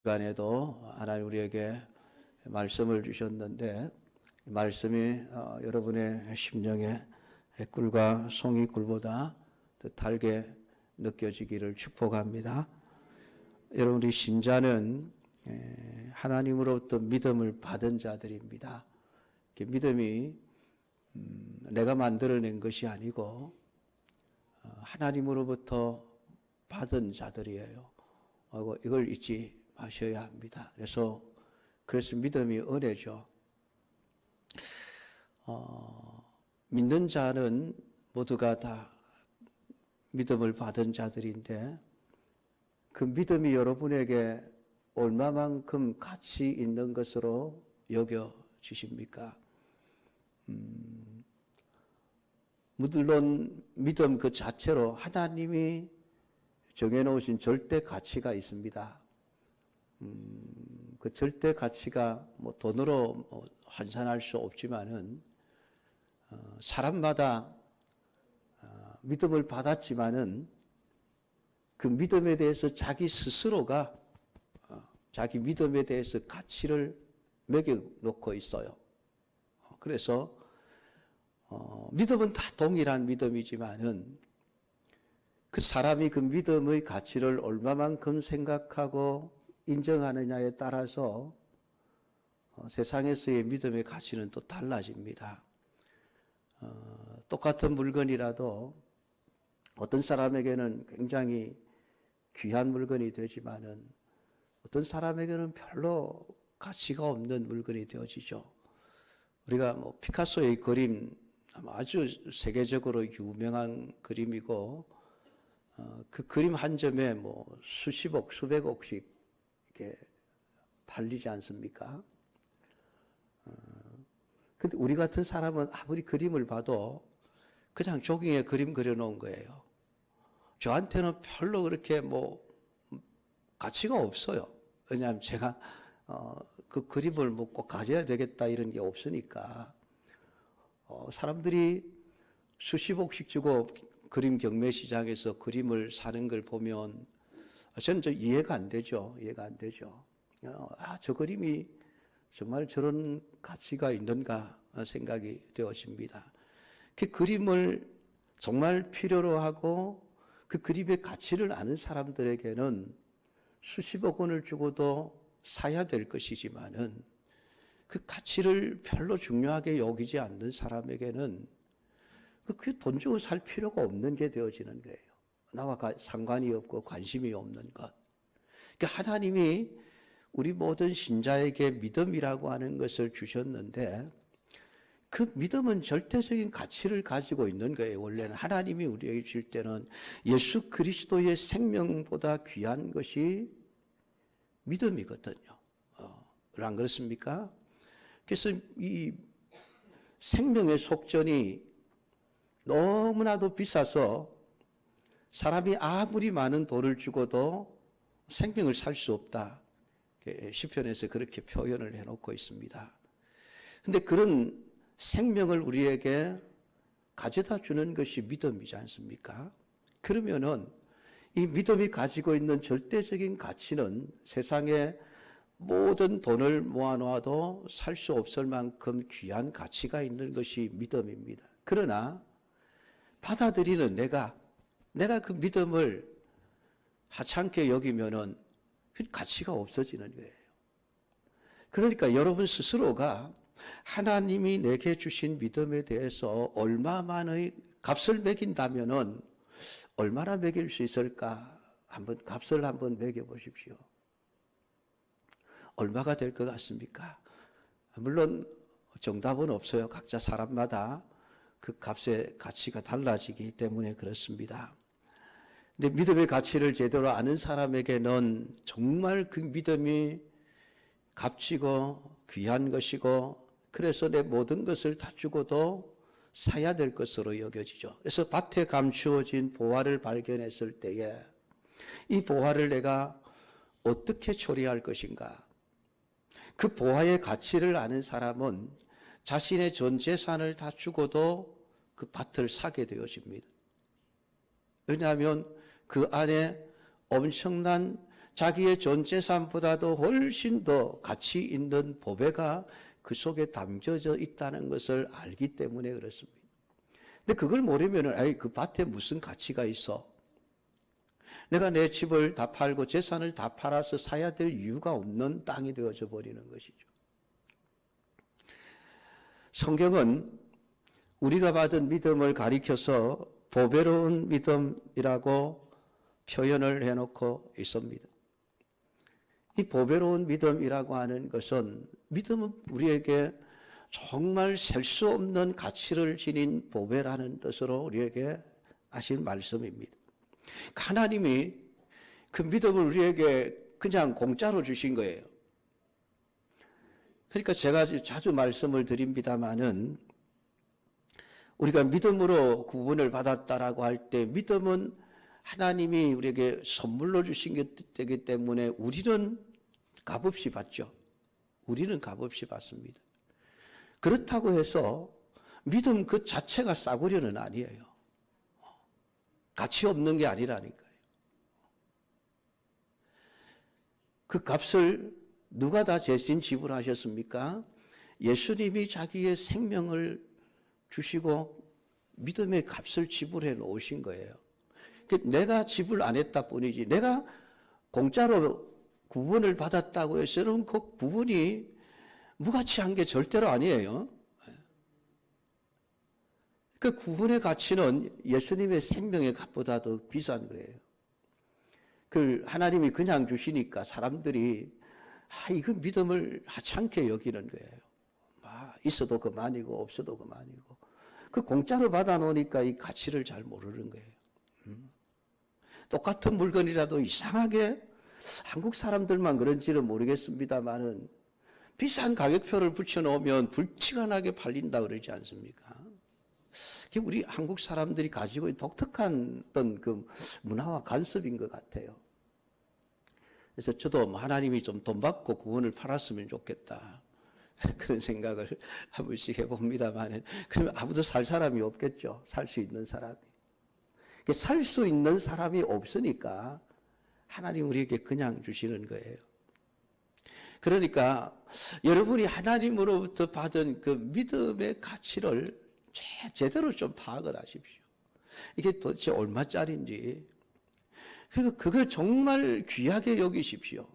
시간에도 하나님 우리에게 말씀을 주셨는데 말씀이 여러분의 심령에 꿀과 송이 꿀보다 더 달게 느껴지기를 축복합니다. 여러분, 우리 신자는 하나님으로부터 믿음을 받은 자들입니다. 믿음이 내가 만들어낸 것이 아니고 하나님으로부터 받은 자들이에요. 이걸 잊지 마셔야 합니다. 그래서 믿음이 은혜죠. 믿는 자는 모두가 다 믿음을 받은 자들인데 그 믿음이 여러분에게 얼마만큼 가치 있는 것으로 여겨지십니까? 물론 믿음 그 자체로 하나님이 정해놓으신 절대 가치가 있습니다. 그 절대 가치가 돈으로 환산할 수 없지만은 사람마다 믿음을 받았지만은 그 믿음에 대해서 자기 스스로가 자기 믿음에 대해서 가치를 매겨놓고 있어요. 그래서 믿음은 다 동일한 믿음이지만은 그 사람이 그 믿음의 가치를 얼마만큼 생각하고 인정하느냐에 따라서 세상에서의 믿음의 가치는 또 달라집니다. 똑같은 물건이라도 어떤 사람에게는 굉장히 귀한 물건이 되지만은 어떤 사람에게는 별로 가치가 없는 물건이 되어지죠. 우리가 피카소의 그림 아주 세계적으로 유명한 그림이고 그 그림 한 점에 수십억, 수백억씩 이렇게 팔리지 않습니까? 근데 우리 같은 사람은 아무리 그림을 봐도 그냥 조깅에 그림 그려놓은 거예요. 저한테는 별로 그렇게 가치가 없어요. 왜냐하면 제가 그 그림을 꼭 가져야 되겠다 이런 게 없으니까. 사람들이 수십억씩 주고 그림 경매 시장에서 그림을 사는 걸 보면 저는 이해가 안 되죠. 이해가 안 되죠. 저 그림이 정말 저런 가치가 있는가 생각이 되어집니다. 그 그림을 정말 필요로 하고 그 그림의 가치를 아는 사람들에게는 수십억 원을 주고도 사야 될 것이지만은 그 가치를 별로 중요하게 여기지 않는 사람에게는 그게 돈 주고 살 필요가 없는 게 되어지는 거예요. 나와 상관이 없고 관심이 없는 것. 그러니까 하나님이 우리 모든 신자에게 믿음이라고 하는 것을 주셨는데 그 믿음은 절대적인 가치를 가지고 있는 거예요. 원래는 하나님이 우리에게 주실 때는 예수 그리스도의 생명보다 귀한 것이 믿음이거든요. 안 그렇습니까? 그래서 이 생명의 속전이 너무나도 비싸서 사람이 아무리 많은 돈을 주고도 생명을 살 수 없다. 시편에서 그렇게 표현을 해놓고 있습니다. 그런데 그런 생명을 우리에게 가져다 주는 것이 믿음이지 않습니까? 그러면은 이 믿음이 가지고 있는 절대적인 가치는 세상에 모든 돈을 모아놓아도 살 수 없을 만큼 귀한 가치가 있는 것이 믿음입니다. 그러나 받아들이는 내가 그 믿음을 하찮게 여기면은 가치가 없어지는 거예요. 그러니까 여러분 스스로가 하나님이 내게 주신 믿음에 대해서 얼마만의 값을 매긴다면은 얼마나 매길 수 있을까? 값을 한번 매겨 보십시오. 얼마가 될 것 같습니까? 물론 정답은 없어요. 각자 사람마다 그 값의 가치가 달라지기 때문에 그렇습니다. 근데 믿음의 가치를 제대로 아는 사람에게는 정말 그 믿음이 값지고 귀한 것이고 그래서 내 모든 것을 다 주고도 사야 될 것으로 여겨지죠. 그래서 밭에 감추어진 보화를 발견했을 때에 이 보화를 내가 어떻게 처리할 것인가? 그 보화의 가치를 아는 사람은 자신의 전 재산을 다 주고도 그 밭을 사게 되어집니다. 왜냐하면 그 안에 엄청난 자기의 전 재산보다도 훨씬 더 가치 있는 보배가 그 속에 담겨져 있다는 것을 알기 때문에 그렇습니다. 근데 그걸 모르면은 아이 그 밭에 무슨 가치가 있어? 내가 내 집을 다 팔고 재산을 다 팔아서 사야 될 이유가 없는 땅이 되어져 버리는 것이죠. 성경은 우리가 받은 믿음을 가리켜서 보배로운 믿음이라고 표현을 해놓고 있습니다. 이 보배로운 믿음이라고 하는 것은 믿음은 우리에게 정말 셀 수 없는 가치를 지닌 보배라는 뜻으로 우리에게 하신 말씀입니다. 하나님이 그 믿음을 우리에게 그냥 공짜로 주신 거예요. 그러니까 제가 자주 말씀을 드립니다마는 우리가 믿음으로 구원을 받았다라고 할 때 믿음은 하나님이 우리에게 선물로 주신 것이기 때문에 우리는 값없이 받죠. 우리는 값없이 받습니다. 그렇다고 해서 믿음 그 자체가 싸구려는 아니에요. 가치 없는 게 아니라니까요. 그 값을 누가 다 대신 지불하셨습니까? 예수님이 자기의 생명을 주시고 믿음의 값을 지불해 놓으신 거예요. 내가 지불 안 했다 뿐이지 내가 공짜로 구원을 받았다고 해서 여러분 그 구원이 무가치한 게 절대로 아니에요. 그 구원의 가치는 예수님의 생명의 값보다도 비싼 거예요. 그 하나님이 그냥 주시니까 사람들이 이거 믿음을 하찮게 여기는 거예요. 있어도 그만이고 없어도 그만이고 그 공짜로 받아놓으니까 이 가치를 잘 모르는 거예요. 똑같은 물건이라도 이상하게 한국 사람들만 그런지는 모르겠습니다만은 비싼 가격표를 붙여놓으면 불티가 팔린다 그러지 않습니까? 우리 한국 사람들이 가지고 있는 독특한 어떤 그 문화와 관습인 것 같아요. 그래서 저도 하나님이 좀 돈 받고 구원을 팔았으면 좋겠다. 그런 생각을 한 번씩 해봅니다만, 그러면 아무도 살 사람이 없겠죠. 살 수 있는 사람이. 살 수 있는 사람이 없으니까 하나님 우리에게 그냥 주시는 거예요. 그러니까 여러분이 하나님으로부터 받은 그 믿음의 가치를 제대로 좀 파악을 하십시오. 이게 도대체 얼마짜리인지. 그리고 그걸 정말 귀하게 여기십시오.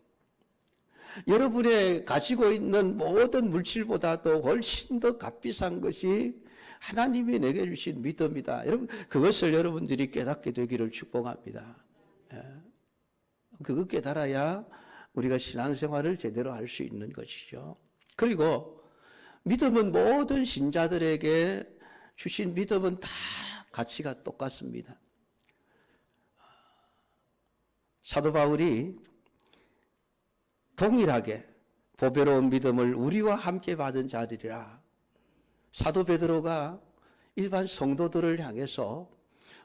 여러분의 가지고 있는 모든 물질보다도 훨씬 더 값비싼 것이 하나님이 내게 주신 믿음이다. 여러분, 그것을 여러분들이 깨닫게 되기를 축복합니다. 그거 깨달아야 우리가 신앙생활을 제대로 할 수 있는 것이죠. 그리고 믿음은 모든 신자들에게 주신 믿음은 다 가치가 똑같습니다. 사도 바울이 동일하게 보배로운 믿음을 우리와 함께 받은 자들이라 사도 베드로가 일반 성도들을 향해서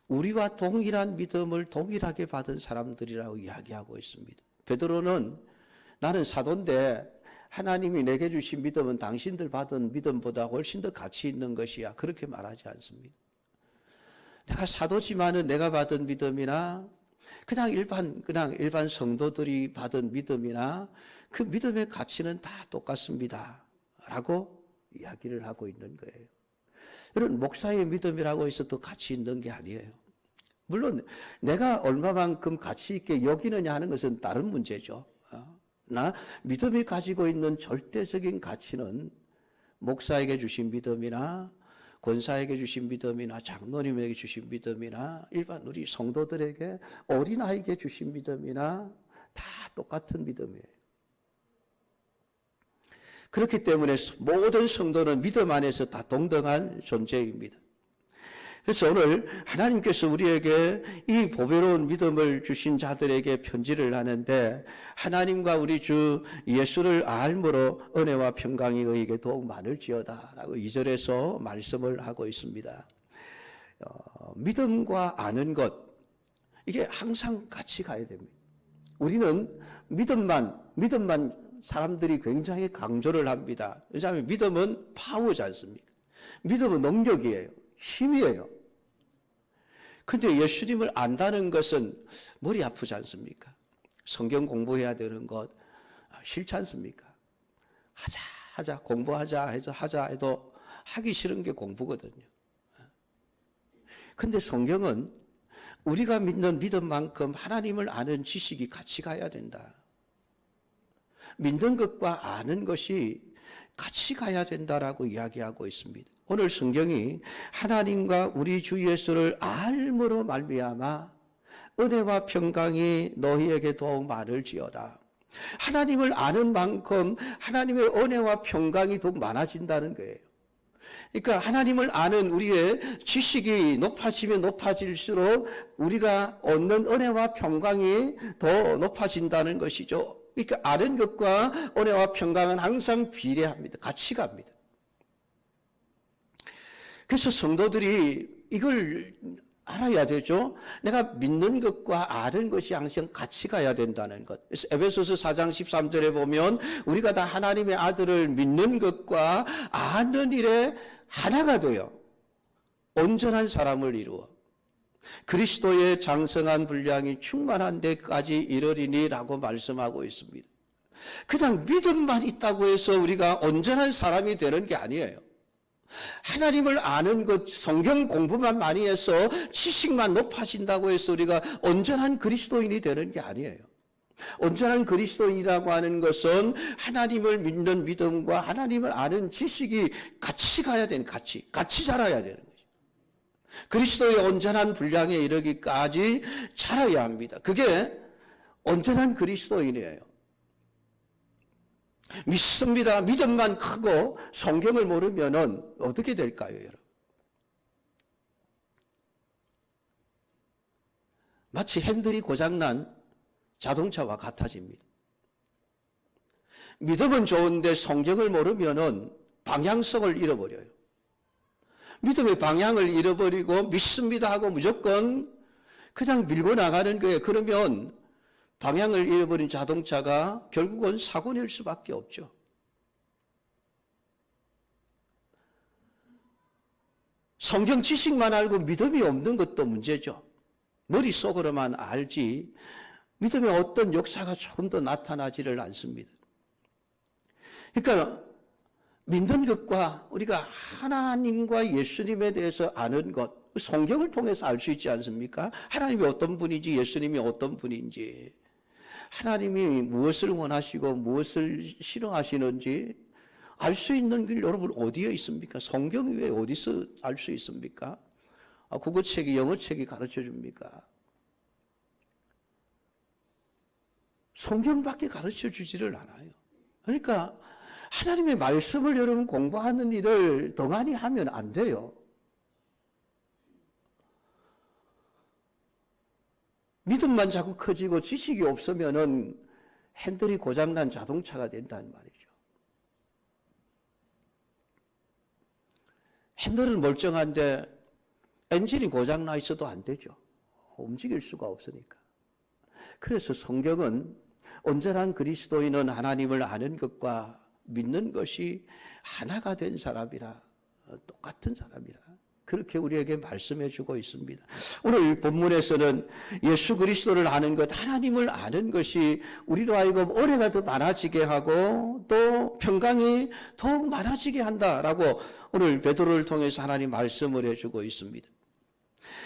우리와 동일한 믿음을 동일하게 받은 사람들이라고 이야기하고 있습니다. 베드로는 나는 사도인데 하나님이 내게 주신 믿음은 당신들 받은 믿음보다 훨씬 더 가치 있는 것이야. 그렇게 말하지 않습니다. 내가 사도지만은 내가 받은 믿음이나 그냥 일반 성도들이 받은 믿음이나 그 믿음의 가치는 다 똑같습니다. 라고 이야기를 하고 있는 거예요. 여러분, 목사의 믿음이라고 해서 더 가치 있는 게 아니에요. 물론 내가 얼마만큼 가치 있게 여기느냐 하는 것은 다른 문제죠. 나 믿음이 가지고 있는 절대적인 가치는 목사에게 주신 믿음이나 권사에게 주신 믿음이나 장로님에게 주신 믿음이나 일반 우리 성도들에게 어린아이에게 주신 믿음이나 다 똑같은 믿음이에요. 그렇기 때문에 모든 성도는 믿음 안에서 다 동등한 존재입니다. 그래서 오늘 하나님께서 우리에게 이 보배로운 믿음을 주신 자들에게 편지를 하는데 하나님과 우리 주 예수를 알므로 은혜와 평강이 너희에게 더욱 많을지어다 라고 2절에서 말씀을 하고 있습니다. 믿음과 아는 것, 이게 항상 같이 가야 됩니다. 우리는 믿음만 사람들이 굉장히 강조를 합니다. 왜냐하면 믿음은 파워지 않습니까? 믿음은 능력이에요. 힘이에요. 근데 예수님을 안다는 것은 머리 아프지 않습니까? 성경 공부해야 되는 것 싫지 않습니까? 하자 공부하자 해서 하자 해도 하기 싫은 게 공부거든요. 근데 성경은 우리가 믿는 믿음만큼 하나님을 아는 지식이 같이 가야 된다. 믿는 것과 아는 것이 같이 가야 된다라고 이야기하고 있습니다. 오늘 성경이 하나님과 우리 주 예수를 알므로 말미암아 은혜와 평강이 너희에게 더욱 많을지어다. 하나님을 아는 만큼 하나님의 은혜와 평강이 더욱 많아진다는 거예요. 그러니까 하나님을 아는 우리의 지식이 높아지면 높아질수록 우리가 얻는 은혜와 평강이 더 높아진다는 것이죠. 그러니까 아는 것과 은혜와 평강은 항상 비례합니다. 같이 갑니다. 그래서 성도들이 이걸 알아야 되죠. 내가 믿는 것과 아는 것이 항상 같이 가야 된다는 것. 그래서 에베소서 4장 13절에 보면 우리가 다 하나님의 아들을 믿는 것과 아는 일에 하나가 되어 온전한 사람을 이루어 그리스도의 장성한 분량이 충만한 데까지 이르리니라고 말씀하고 있습니다. 그냥 믿음만 있다고 해서 우리가 온전한 사람이 되는 게 아니에요. 하나님을 아는 것, 성경 공부만 많이 해서 지식만 높아진다고 해서 우리가 온전한 그리스도인이 되는 게 아니에요. 온전한 그리스도인이라고 하는 것은 하나님을 믿는 믿음과 하나님을 아는 지식이 같이 가야 되는, 같이 자라야 되는 거죠. 그리스도의 온전한 분량에 이르기까지 자라야 합니다. 그게 온전한 그리스도인이에요. 믿습니다. 믿음만 크고 성경을 모르면은 어떻게 될까요, 여러분? 마치 핸들이 고장난 자동차와 같아집니다. 믿음은 좋은데 성경을 모르면은 방향성을 잃어버려요. 믿음의 방향을 잃어버리고 믿습니다 하고 무조건 그냥 밀고 나가는 거예요. 그러면 방향을 잃어버린 자동차가 결국은 사고 낼 수밖에 없죠. 성경 지식만 알고 믿음이 없는 것도 문제죠. 머릿속으로만 알지 믿음의 어떤 역사가 조금 더 나타나지를 않습니다. 그러니까 믿는 것과 우리가 하나님과 예수님에 대해서 아는 것, 성경을 통해서 알 수 있지 않습니까? 하나님이 어떤 분인지 예수님이 어떤 분인지 하나님이 무엇을 원하시고 무엇을 싫어하시는지 알 수 있는 길 여러분 어디에 있습니까? 성경 외에 어디서 알 수 있습니까? 국어책이 영어책이 가르쳐 줍니까? 성경밖에 가르쳐 주지를 않아요. 그러니까 하나님의 말씀을 여러분 공부하는 일을 더 많이 하면 안 돼요. 믿음만 자꾸 커지고 지식이 없으면은 핸들이 고장난 자동차가 된다는 말이죠. 핸들은 멀쩡한데 엔진이 고장나 있어도 안 되죠. 움직일 수가 없으니까. 그래서 성경은 온전한 그리스도인은 하나님을 아는 것과 믿는 것이 하나가 된 사람이라, 똑같은 사람이라 그렇게 우리에게 말씀해 주고 있습니다. 오늘 본문에서는 예수 그리스도를 아는 것, 하나님을 아는 것이 우리로 하여금 은혜가 더 많아지게 하고 또 평강이 더욱 많아지게 한다라고 오늘 베드로를 통해서 하나님 말씀을 해주고 있습니다.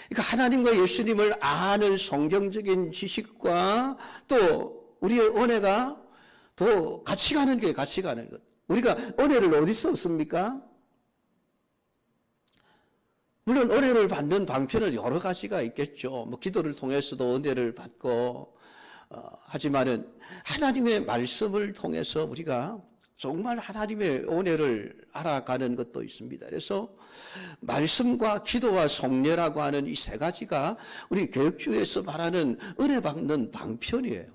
그러니까 하나님과 예수님을 아는 성경적인 지식과 또 우리의 은혜가 더 같이 가는 게 같이 가는 것. 우리가 은혜를 어디서 얻습니까? 물론 은혜를 받는 방편은 여러 가지가 있겠죠. 뭐 기도를 통해서도 은혜를 받고 하지만은 하나님의 말씀을 통해서 우리가 정말 하나님의 은혜를 알아가는 것도 있습니다. 그래서 말씀과 기도와 성례라고 하는 이 세 가지가 우리 교육주에서 말하는 은혜 받는 방편이에요.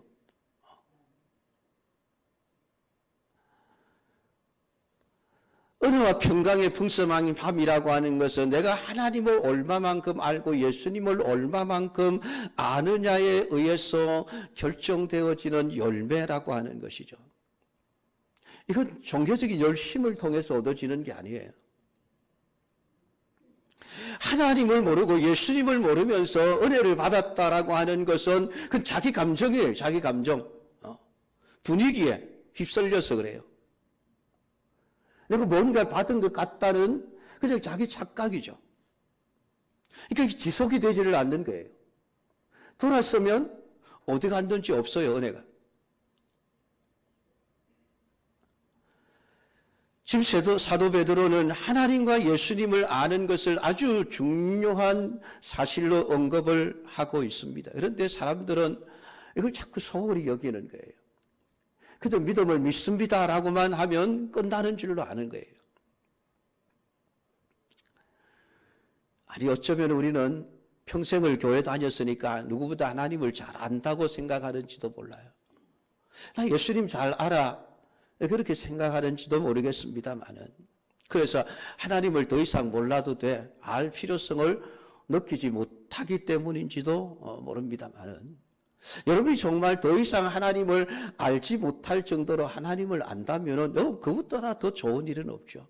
은혜와 평강의 풍성한 밤이라고 하는 것은 내가 하나님을 얼마만큼 알고 예수님을 얼마만큼 아느냐에 의해서 결정되어지는 열매라고 하는 것이죠. 이건 종교적인 열심을 통해서 얻어지는 게 아니에요. 하나님을 모르고 예수님을 모르면서 은혜를 받았다라고 하는 것은 그건 자기 감정이에요. 자기 감정. 분위기에 휩쓸려서 그래요. 내가 뭔가 받은 것 같다는 그냥 자기 착각이죠. 그러니까 지속이 되지를 않는 거예요. 돌아서면 어디 갔는지 없어요, 은혜가. 지금 사도 베드로는 하나님과 예수님을 아는 것을 아주 중요한 사실로 언급을 하고 있습니다. 그런데 사람들은 이걸 자꾸 소홀히 여기는 거예요. 그저 믿음을 믿습니다라고만 하면 끝나는 줄로 아는 거예요. 아니 어쩌면 우리는 평생을 교회 다녔으니까 누구보다 하나님을 잘 안다고 생각하는지도 몰라요. 나 예수님 잘 알아. 그렇게 생각하는지도 모르겠습니다만은. 그래서 하나님을 더 이상 몰라도 돼. 알 필요성을 느끼지 못하기 때문인지도 모릅니다만은. 여러분이 정말 더 이상 하나님을 알지 못할 정도로 하나님을 안다면은 그것보다 더 좋은 일은 없죠.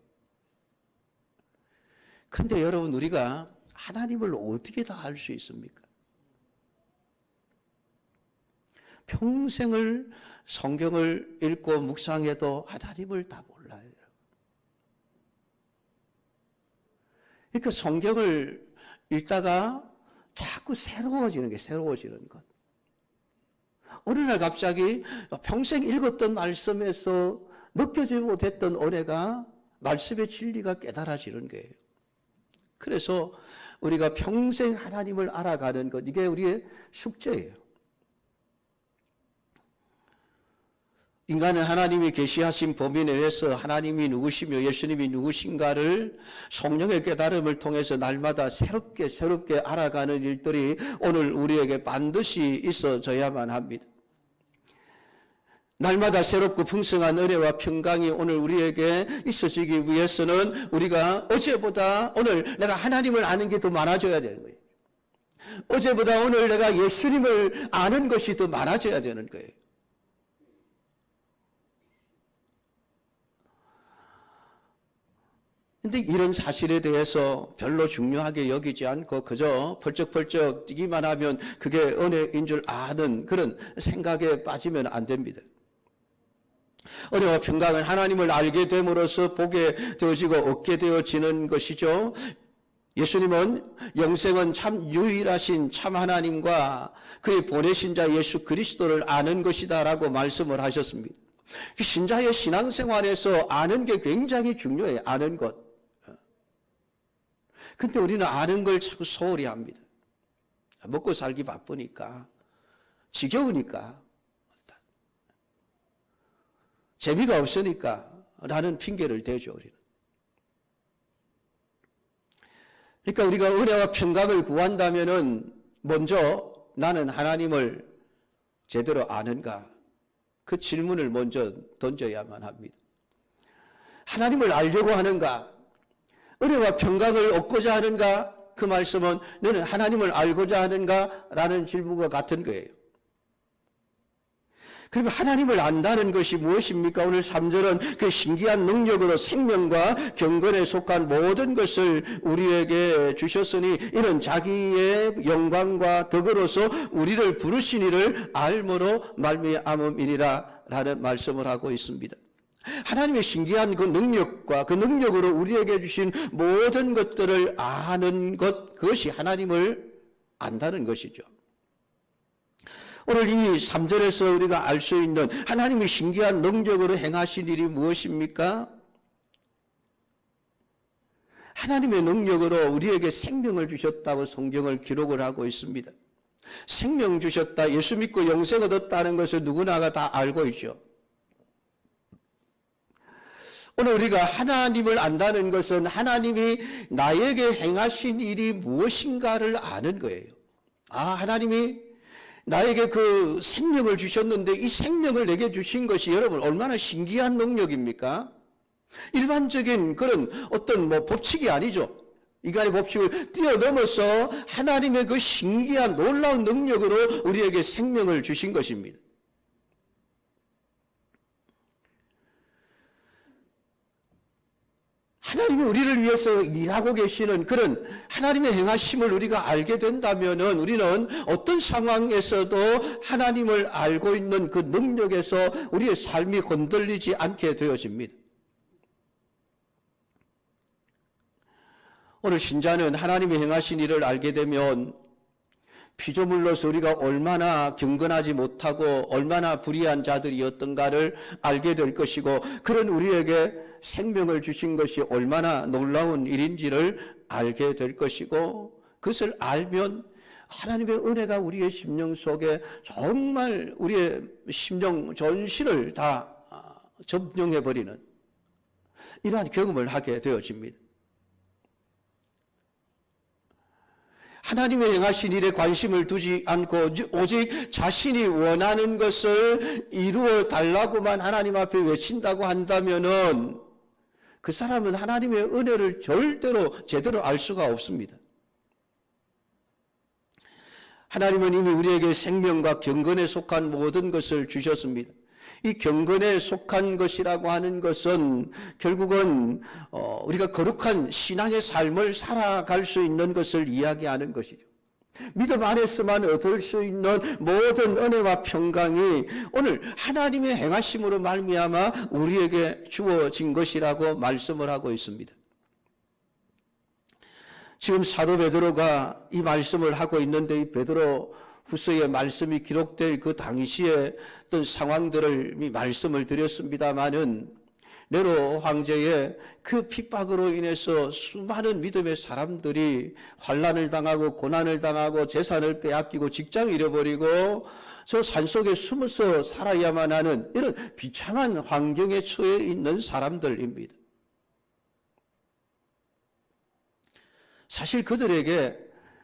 근데 여러분 우리가 하나님을 어떻게 다 알 수 있습니까? 평생을 성경을 읽고 묵상해도 하나님을 다 몰라요. 그러니까 성경을 읽다가 자꾸 새로워지는 것. 어느 날 갑자기 평생 읽었던 말씀에서 느껴지지 못했던 은혜가 말씀의 진리가 깨달아지는 거예요. 그래서 우리가 평생 하나님을 알아가는 것, 이게 우리의 숙제예요. 인간은 하나님이 계시하신 범위 내에서 하나님이 누구시며 예수님이 누구신가를 성령의 깨달음을 통해서 날마다 새롭게 알아가는 일들이 오늘 우리에게 반드시 있어져야만 합니다. 날마다 새롭고 풍성한 은혜와 평강이 오늘 우리에게 있어지기 위해서는 우리가 어제보다 오늘 내가 하나님을 아는 게 더 많아져야 되는 거예요. 어제보다 오늘 내가 예수님을 아는 것이 더 많아져야 되는 거예요. 근데 이런 사실에 대해서 별로 중요하게 여기지 않고 그저 펄쩍펄쩍 뛰기만 하면 그게 은혜인 줄 아는 그런 생각에 빠지면 안 됩니다. 은혜와 평강은 하나님을 알게 됨으로써 보게 되어지고 얻게 되어지는 것이죠. 예수님은 영생은 참 유일하신 참 하나님과 그의 보내신 자 예수 그리스도를 아는 것이다 라고 말씀을 하셨습니다. 신자의 신앙생활에서 아는 게 굉장히 중요해요. 아는 것. 근데 우리는 아는 걸 자꾸 소홀히 합니다. 먹고 살기 바쁘니까, 지겨우니까, 재미가 없으니까 라는 핑계를 대죠, 우리는. 그러니까 우리가 은혜와 평강을 구한다면은 먼저 나는 하나님을 제대로 아는가? 그 질문을 먼저 던져야만 합니다. 하나님을 알려고 하는가? 은혜와 평강을 얻고자 하는가? 그 말씀은 너는 하나님을 알고자 하는가? 라는 질문과 같은 거예요. 그러면 하나님을 안다는 것이 무엇입니까? 오늘 3절은 그 신기한 능력으로 생명과 경건에 속한 모든 것을 우리에게 주셨으니 이는 자기의 영광과 덕으로서 우리를 부르신 이를 알므로 말미암음이니라 라는 말씀을 하고 있습니다. 하나님의 신기한 그 능력과 그 능력으로 우리에게 주신 모든 것들을 아는 것, 그것이 하나님을 안다는 것이죠. 오늘 이 3절에서 우리가 알 수 있는 하나님의 신기한 능력으로 행하신 일이 무엇입니까? 하나님의 능력으로 우리에게 생명을 주셨다고 성경을 기록을 하고 있습니다. 생명 주셨다, 예수 믿고 영생 얻었다는 것을 누구나가 다 알고 있죠. 오늘 우리가 하나님을 안다는 것은 하나님이 나에게 행하신 일이 무엇인가를 아는 거예요. 하나님이 나에게 그 생명을 주셨는데 이 생명을 내게 주신 것이 여러분 얼마나 신기한 능력입니까? 일반적인 그런 어떤 법칙이 아니죠. 인간의 법칙을 뛰어넘어서 하나님의 그 신기한 놀라운 능력으로 우리에게 생명을 주신 것입니다. 하나님이 우리를 위해서 일하고 계시는 그런 하나님의 행하심을 우리가 알게 된다면은 우리는 어떤 상황에서도 하나님을 알고 있는 그 능력에서 우리의 삶이 흔들리지 않게 되어집니다. 오늘 신자는 하나님이 행하신 일을 알게 되면 피조물로서 우리가 얼마나 경건하지 못하고 얼마나 불의한 자들이었던가를 알게 될 것이고, 그런 우리에게 생명을 주신 것이 얼마나 놀라운 일인지를 알게 될 것이고, 그것을 알면 하나님의 은혜가 우리의 심령 속에 정말 우리의 심령 전신을 다 점령해버리는 이러한 경험을 하게 되어집니다. 하나님의 행하신 일에 관심을 두지 않고 오직 자신이 원하는 것을 이루어 달라고만 하나님 앞에 외친다고 한다면은 그 사람은 하나님의 은혜를 절대로 제대로 알 수가 없습니다. 하나님은 이미 우리에게 생명과 경건에 속한 모든 것을 주셨습니다. 이 경건에 속한 것이라고 하는 것은 결국은 우리가 거룩한 신앙의 삶을 살아갈 수 있는 것을 이야기하는 것이죠. 믿음 안에서만 얻을 수 있는 모든 은혜와 평강이 오늘 하나님의 행하심으로 말미암아 우리에게 주어진 것이라고 말씀을 하고 있습니다. 지금 사도 베드로가 이 말씀을 하고 있는데, 이 베드로 후서의 말씀이 기록될 그 당시의 어떤 상황들을 말씀을 드렸습니다마는, 네로 황제의 그 핍박으로 인해서 수많은 믿음의 사람들이 환난을 당하고 고난을 당하고 재산을 빼앗기고 직장 잃어버리고 저 산속에 숨어서 살아야만 하는 이런 비참한 환경에 처해 있는 사람들입니다. 사실 그들에게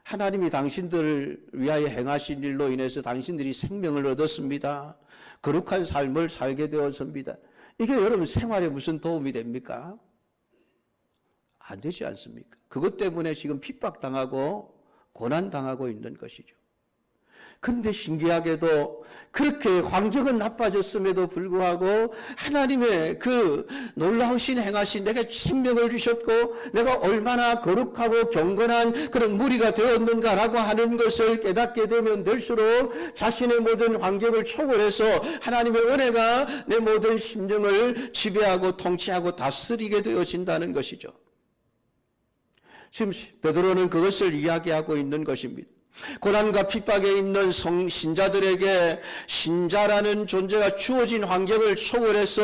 하나님이 당신들을 위하여 행하신 일로 인해서 당신들이 생명을 얻었습니다. 거룩한 삶을 살게 되었습니다. 이게 여러분 생활에 무슨 도움이 됩니까? 안 되지 않습니까? 그것 때문에 지금 핍박당하고 고난당하고 있는 것이죠. 그런데 신기하게도 그렇게 환경은 나빠졌음에도 불구하고 하나님의 그 놀라우신 행하신 내게 생명을 주셨고 내가 얼마나 거룩하고 경건한 그런 무리가 되었는가라고 하는 것을 깨닫게 되면 될수록 자신의 모든 환경을 초월해서 하나님의 은혜가 내 모든 심령을 지배하고 통치하고 다스리게 되어진다는 것이죠. 지금 베드로는 그것을 이야기하고 있는 것입니다. 고난과 핍박에 있는 신자들에게 신자라는 존재가 주어진 환경을 초월해서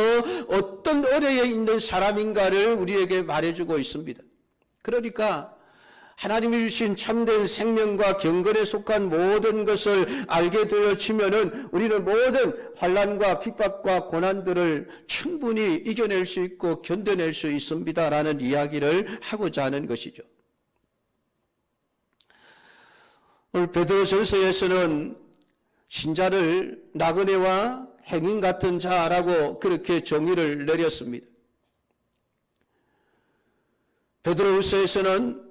어떤 은혜에 있는 사람인가를 우리에게 말해주고 있습니다. 그러니까 하나님이 주신 참된 생명과 경건에 속한 모든 것을 알게 되어지면은 우리는 모든 환난과 핍박과 고난들을 충분히 이겨낼 수 있고 견뎌낼 수 있습니다라는 이야기를 하고자 하는 것이죠. 오늘 베드로전서에서는 신자를 나그네와 행인 같은 자라고 그렇게 정의를 내렸습니다. 베드로후서에서는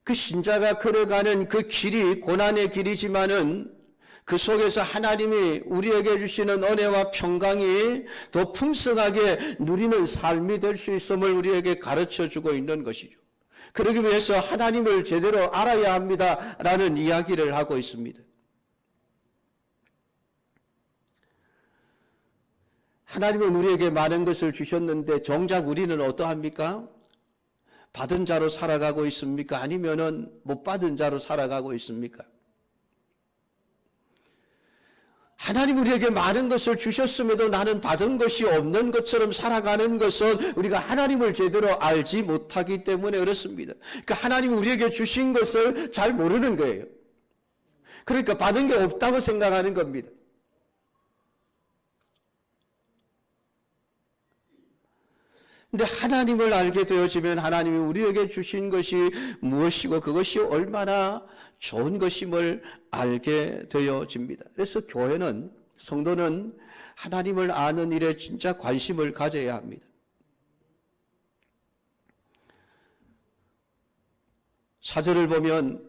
그 신자가 걸어가는 그 길이 고난의 길이지만은 그 속에서 하나님이 우리에게 주시는 은혜와 평강이 더 풍성하게 누리는 삶이 될 수 있음을 우리에게 가르쳐주고 있는 것이죠. 그러기 위해서 하나님을 제대로 알아야 합니다라는 이야기를 하고 있습니다. 하나님은 우리에게 많은 것을 주셨는데 정작 우리는 어떠합니까? 받은 자로 살아가고 있습니까? 아니면은 못 받은 자로 살아가고 있습니까? 하나님 우리에게 많은 것을 주셨음에도 나는 받은 것이 없는 것처럼 살아가는 것은 우리가 하나님을 제대로 알지 못하기 때문에 그렇습니다. 그러니까 하나님이 우리에게 주신 것을 잘 모르는 거예요. 그러니까 받은 게 없다고 생각하는 겁니다. 근데 하나님을 알게 되어지면 하나님이 우리에게 주신 것이 무엇이고 그것이 얼마나 좋은 것임을 알게 되어집니다. 그래서 교회는, 성도는 하나님을 아는 일에 진짜 관심을 가져야 합니다. 사절을 보면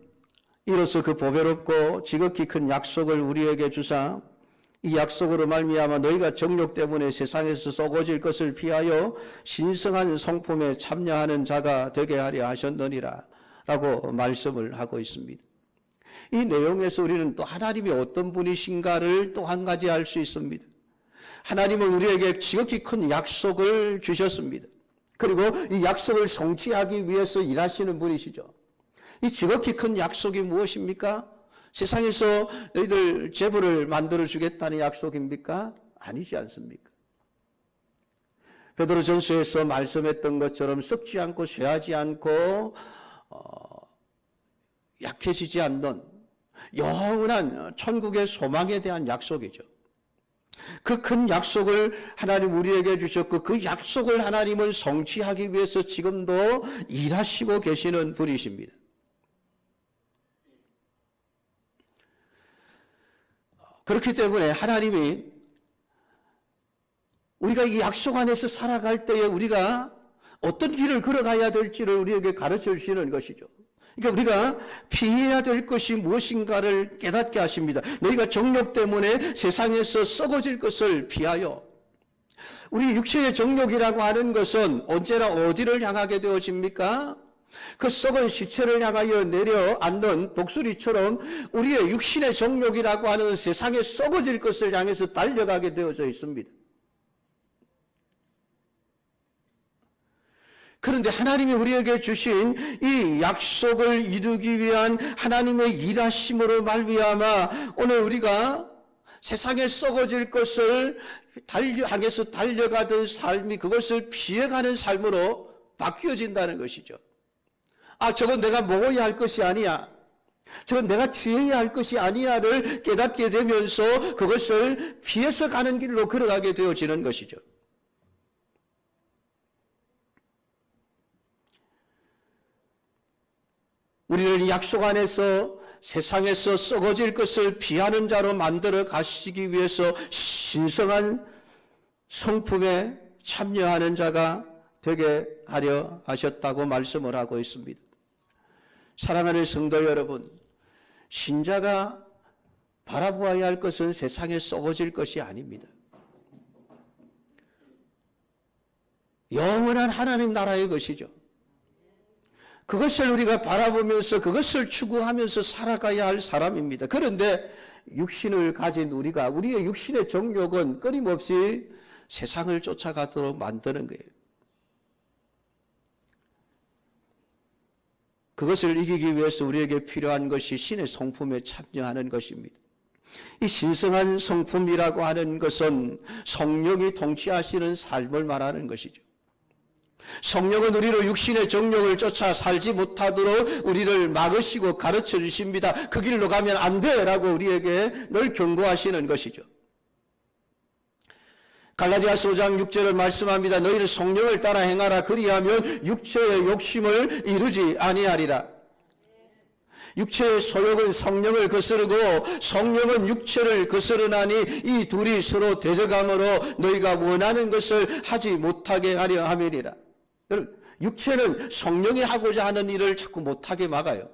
이로써 그 보배롭고 지극히 큰 약속을 우리에게 주사 이 약속으로 말미암아 너희가 정욕 때문에 세상에서 썩어질 것을 피하여 신성한 성품에 참여하는 자가 되게 하려 하셨느니라 라고 말씀을 하고 있습니다. 이 내용에서 우리는 또 하나님이 어떤 분이신가를 또 한 가지 알 수 있습니다. 하나님은 우리에게 지극히 큰 약속을 주셨습니다. 그리고 이 약속을 성취하기 위해서 일하시는 분이시죠. 이 지극히 큰 약속이 무엇입니까? 세상에서 너희들 재물을 만들어 주겠다는 약속입니까? 아니지 않습니까? 베드로전서에서 말씀했던 것처럼 썩지 않고 쇠하지 않고 약해지지 않는 영원한 천국의 소망에 대한 약속이죠. 그 큰 약속을 하나님 우리에게 주셨고 그 약속을 하나님은 성취하기 위해서 지금도 일하시고 계시는 분이십니다. 그렇기 때문에 하나님이 우리가 이 약속 안에서 살아갈 때에 우리가 어떤 길을 걸어가야 될지를 우리에게 가르쳐 주시는 것이죠. 그러니까 우리가 피해야 될 것이 무엇인가를 깨닫게 하십니다. 너희가 정욕 때문에 세상에서 썩어질 것을 피하여. 우리 육체의 정욕이라고 하는 것은 언제나 어디를 향하게 되어집니까? 그 썩은 시체를 향하여 내려앉는 독수리처럼 우리의 육신의 정욕이라고 하는 세상에 썩어질 것을 향해서 달려가게 되어져 있습니다. 그런데 하나님이 우리에게 주신 이 약속을 이루기 위한 하나님의 일하심으로 말미암아 오늘 우리가 세상에 썩어질 것을 향해서 달려가던 삶이 그것을 피해가는 삶으로 바뀌어진다는 것이죠. 아, 저건 내가 먹어야 할 것이 아니야. 저건 내가 취해야 할 것이 아니야를 깨닫게 되면서 그것을 피해서 가는 길로 걸어가게 되어지는 것이죠. 우리를 이 약속 안에서 세상에서 썩어질 것을 피하는 자로 만들어 가시기 위해서 신성한 성품에 참여하는 자가 되게 하려 하셨다고 말씀을 하고 있습니다. 사랑하는 성도 여러분, 신자가 바라보아야 할 것은 세상에 썩어질 것이 아닙니다. 영원한 하나님 나라의 것이죠. 그것을 우리가 바라보면서 그것을 추구하면서 살아가야 할 사람입니다. 그런데 육신을 가진 우리가 우리의 육신의 정욕은 끊임없이 세상을 쫓아가도록 만드는 거예요. 그것을 이기기 위해서 우리에게 필요한 것이 신의 성품에 참여하는 것입니다. 이 신성한 성품이라고 하는 것은 성령이 통치하시는 삶을 말하는 것이죠. 성령은 우리로 육신의 정욕을 쫓아 살지 못하도록 우리를 막으시고 가르쳐 주십니다. 그 길로 가면 안 돼라고 우리에게 늘 경고하시는 것이죠. 갈라디아서 5장 6절을 말씀합니다. 너희는 성령을 따라 행하라. 그리하면 육체의 욕심을 이루지 아니하리라. 육체의 소욕은 성령을 거스르고 성령은 육체를 거스르나니 이 둘이 서로 대적함으로 너희가 원하는 것을 하지 못하게 하려 함이니라. 여러분, 육체는 성령이 하고자 하는 일을 자꾸 못하게 막아요.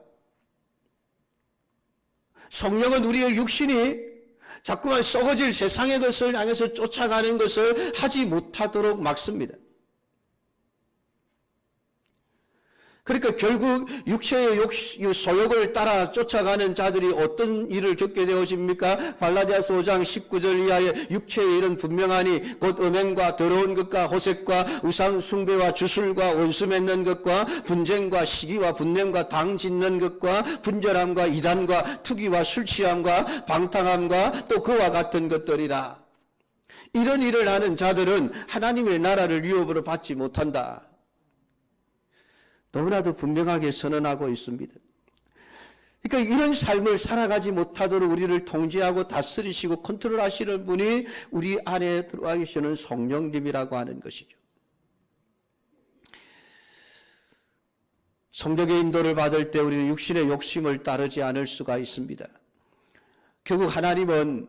성령은 우리의 육신이 자꾸만 썩어질 세상의 것을 향해서 쫓아가는 것을 하지 못하도록 막습니다. 그러니까 결국 육체의 소욕을 따라 쫓아가는 자들이 어떤 일을 겪게 되어집니까? 갈라디아서 5장 19절 이하에 육체의 일은 분명하니 곧 음행과 더러운 것과 호색과 우상 숭배와 주술과 원수 맺는 것과 분쟁과 시기와 분냄과 당 짓는 것과 분절함과 이단과 투기와 술 취함과 방탕함과 또 그와 같은 것들이라. 이런 일을 하는 자들은 하나님의 나라를 유업으로 받지 못한다. 너무나도 분명하게 선언하고 있습니다. 그러니까 이런 삶을 살아가지 못하도록 우리를 통제하고 다스리시고 컨트롤하시는 분이 우리 안에 들어와 계시는 성령님이라고 하는 것이죠. 성령의 인도를 받을 때 우리는 육신의 욕심을 따르지 않을 수가 있습니다. 결국 하나님은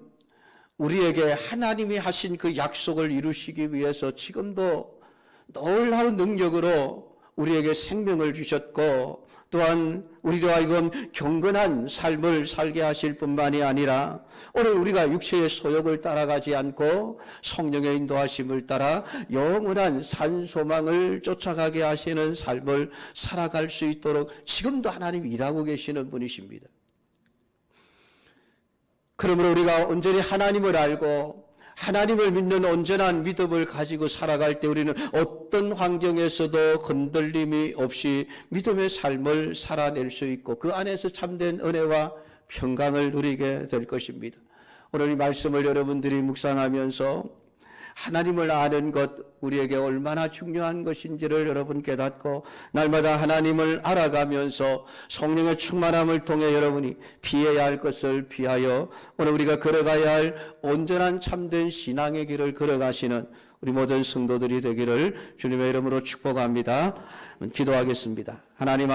우리에게 하나님이 하신 그 약속을 이루시기 위해서 지금도 놀라운 능력으로 우리에게 생명을 주셨고 또한 우리로 하여금 경건한 삶을 살게 하실 뿐만이 아니라 오늘 우리가 육체의 소욕을 따라가지 않고 성령의 인도하심을 따라 영원한 산소망을 쫓아가게 하시는 삶을 살아갈 수 있도록 지금도 하나님 일하고 계시는 분이십니다. 그러므로 우리가 온전히 하나님을 알고 하나님을 믿는 온전한 믿음을 가지고 살아갈 때 우리는 어떤 환경에서도 흔들림이 없이 믿음의 삶을 살아낼 수 있고 그 안에서 참된 은혜와 평강을 누리게 될 것입니다. 오늘 이 말씀을 여러분들이 묵상하면서 하나님을 아는 것 우리에게 얼마나 중요한 것인지를 여러분 깨닫고 날마다 하나님을 알아가면서 성령의 충만함을 통해 여러분이 피해야 할 것을 피하여 오늘 우리가 걸어가야 할 온전한 참된 신앙의 길을 걸어가시는 우리 모든 성도들이 되기를 주님의 이름으로 축복합니다. 기도하겠습니다. 하나님